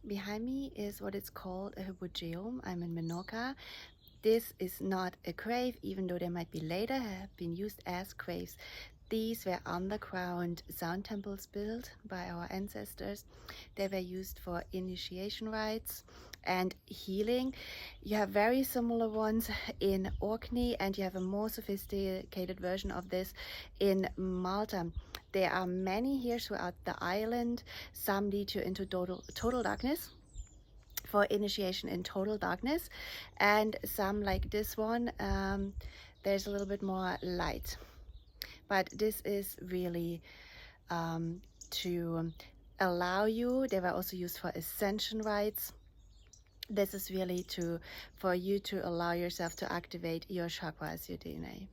Behind me is what it's called a hypogeum. I'm in Menorca. This is not a grave, even though they might be later have been used as graves. These were underground sound temples built by our ancestors. They were used for initiation rites and healing. You have very similar ones in Orkney, and you have a more sophisticated version of this in Malta. There are many here throughout the island. Some lead you into total darkness, for initiation in total darkness, and some like this one, there's a little bit more light, but this is really to allow you. They were also used for ascension rites. This is really for you to allow yourself to activate your chakras, your DNA.